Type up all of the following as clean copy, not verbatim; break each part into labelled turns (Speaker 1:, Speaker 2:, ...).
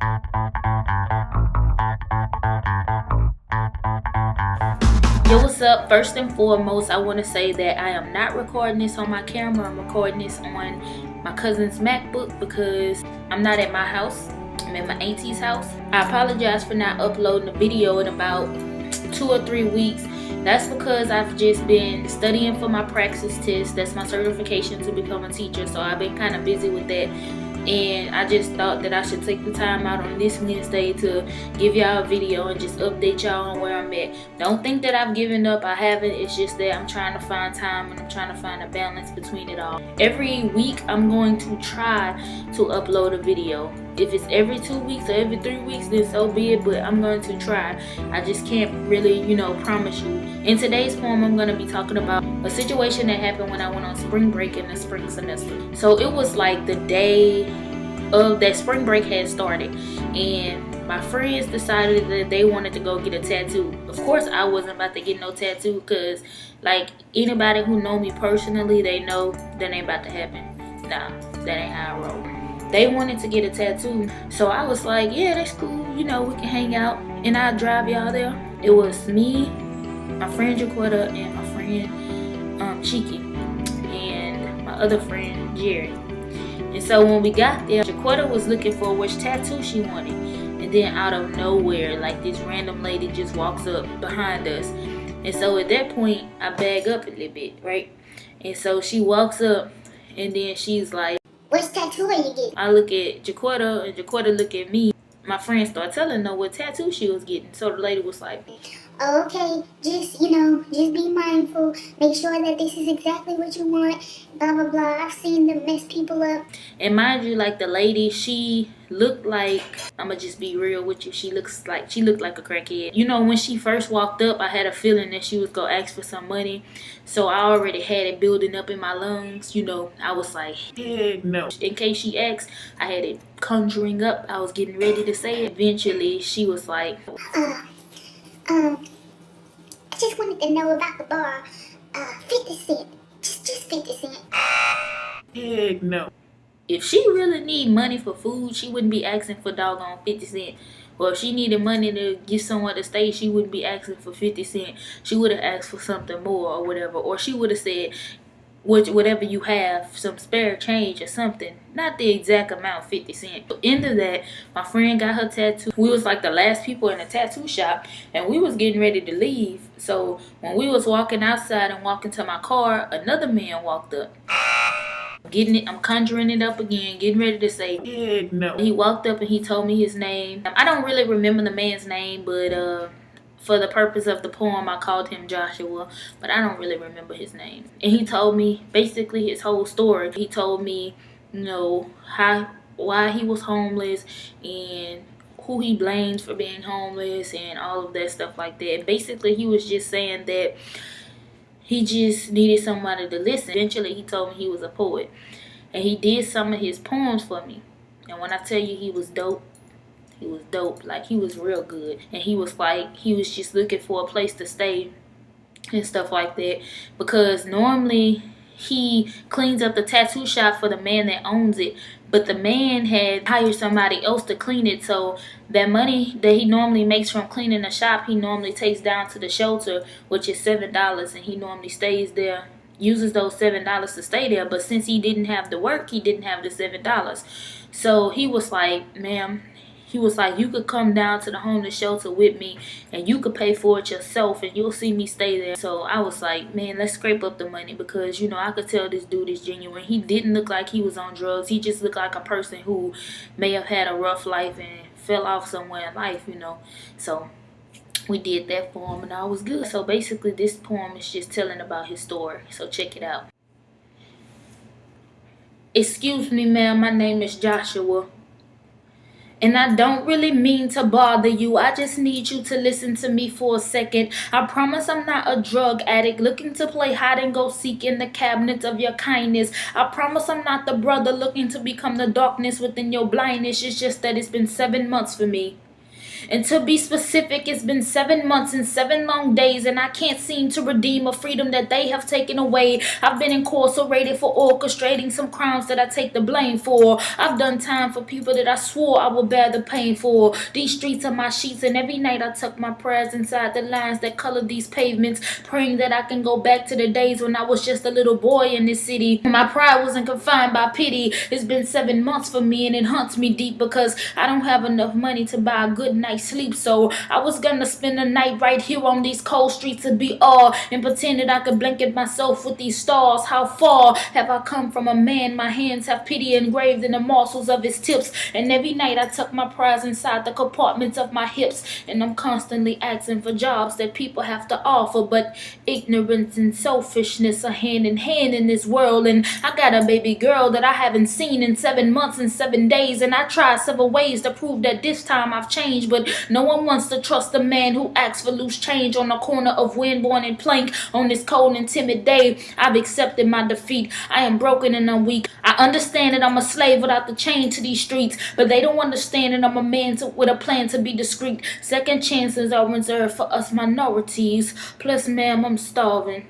Speaker 1: Yo, what's up? First and foremost, I want to say that I am not recording this on my camera. I'm recording this on my cousin's MacBook because I'm not at my house. I'm at my auntie's house. I apologize for not uploading a video in about 2 or 3 weeks. That's because I've just been studying for my praxis test. That's my certification to become a teacher. So I've been kind of busy with that. And I just thought that I should take the time out on this Wednesday to give y'all a video and just update y'all on where I'm at. Don't think that I've given up. I haven't. It's just that I'm trying to find time and I'm trying to find a balance between it all. Every week I'm going to try to upload a video. If it's every 2 weeks or every 3 weeks, then so be it, but I'm going to try. I just can't really, promise you. In today's poem, I'm going to be talking about a situation that happened when I went on spring break in the spring semester. So it was like the day of that spring break had started, and my friends decided that they wanted to go get a tattoo. Of course, I wasn't about to get no tattoo because, like, anybody who know me personally, they know that ain't about to happen. Nah, that ain't how I roll. They wanted to get a tattoo, so I was like, yeah, that's cool, we can hang out and I'll drive y'all there. It was me, my friend Jaquetta, and my friend Cheeky, and my other friend Jerry. And so when we got there, Jaquetta was looking for which tattoo she wanted, and then out of nowhere, like, this random lady just walks up behind us. And so at that point, I bag up a little bit, right? And so she walks up, and then she's like,
Speaker 2: "Which tattoo are you getting?"
Speaker 1: I look at Jaquetta, and Jaquetta look at me. My friend started telling her what tattoo she was getting. So the lady was like,
Speaker 2: "Okay, just be mindful. Make sure that this is exactly what you want. Blah, blah, blah. I've seen them mess people up."
Speaker 1: And mind you, like, the lady, she looked like, I'ma just be real with you, she looked like a crackhead. When she first walked up, I had a feeling that she was gonna ask for some money. So I already had it building up in my lungs. I was like, heck no. In case she asked, I had it conjuring up. I was getting ready to say it. Eventually, she was like,
Speaker 2: I just wanted to know about the bar. 50 cent. Just 50 cent.
Speaker 1: heck no. If she really need money for food, she wouldn't be asking for doggone 50 cent. Or if she needed money to get somewhere to stay, she wouldn't be asking for 50 cent. She would have asked for something more or whatever. Or she would have said, whatever you have, some spare change or something. Not the exact amount, 50 cent. At the end of that, my friend got her tattoo. We was like the last people in the tattoo shop, and we was getting ready to leave. So when we was walking outside and walking to my car, another man walked up. I'm conjuring it up again, getting ready to say, heck no. He walked up and he told me his name. I don't really remember the man's name, but for the purpose of the poem, I called him Joshua, but I don't really remember his name. And he told me basically his whole story. He told me, why he was homeless and who he blames for being homeless and all of that stuff like that. And basically, he was just saying that he just needed somebody to listen. Eventually, he told me he was a poet. And he did some of his poems for me. And when I tell you he was dope, he was dope. Like, he was real good. And he was just looking for a place to stay and stuff like that. Because normally he cleans up the tattoo shop for the man that owns it. But the man had hired somebody else to clean it. So that money that he normally makes from cleaning the shop, he normally takes down to the shelter, which is $7. And he normally stays there, uses those $7 to stay there. But since he didn't have the work, he didn't have the $7. So he was like, ma'am, he was like, you could come down to the homeless shelter with me and you could pay for it yourself and you'll see me stay there. So I was like, man, let's scrape up the money because, I could tell this dude is genuine. He didn't look like he was on drugs. He just looked like a person who may have had a rough life and fell off somewhere in life, So we did that for him and all was good. So basically this poem is just telling about his story. So check it out. Excuse me, ma'am, my name is Joshua. And I don't really mean to bother you. I just need you to listen to me for a second. I promise I'm not a drug addict looking to play hide and go seek in the cabinets of your kindness. I promise I'm not the brother looking to become the darkness within your blindness. It's just that it's been 7 months for me. And to be specific, it's been 7 months and 7 long days, and I can't seem to redeem a freedom that they have taken away. I've been incarcerated for orchestrating some crimes that I take the blame for. I've done time for people that I swore I would bear the pain for. These streets are my sheets, and every night I tuck my prayers inside the lines that color these pavements, praying that I can go back to the days when I was just a little boy in this city. My pride wasn't confined by pity. It's been 7 months for me, and it haunts me deep because I don't have enough money to buy a good night's sleep. So I was gonna spend the night right here on these cold streets of BR and pretend that I could blanket myself with these stars. How far have I come from a man? My hands have pity engraved in the muscles of his tips, and every night I tuck my prize inside the compartments of my hips, and I'm constantly asking for jobs that people have to offer, but ignorance and selfishness are hand in hand in this world. And I got a baby girl that I haven't seen in 7 months and 7 days, and I tried several ways to prove that this time I've changed, but no one wants to trust a man who asks for loose change on the corner of Winborn and Plank on this cold and timid day. I've accepted my defeat. I am broken and I'm weak. I understand that I'm a slave without the chain to these streets, but they don't understand that I'm a man with a plan to be discreet. Second chances are reserved for us minorities. Plus, ma'am, I'm starving.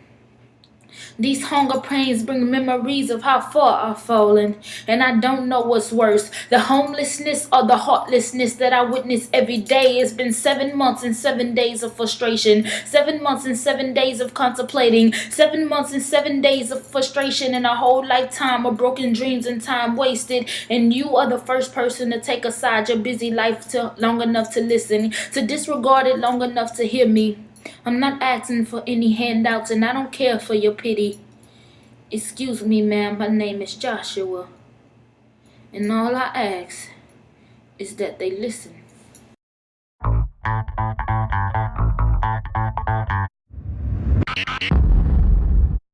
Speaker 1: These hunger pains bring memories of how far I've fallen, and I don't know what's worse, the homelessness or the heartlessness that I witness every day. It's been 7 months and 7 days of frustration, 7 months and 7 days of contemplating, 7 months and 7 days of frustration, and a whole lifetime of broken dreams and time wasted. And you are the first person to take aside your busy life long enough to listen, to disregard it long enough to hear me. I'm not asking for any handouts, and I don't care for your pity. Excuse me, ma'am, my name is Joshua, and all I ask is that they listen.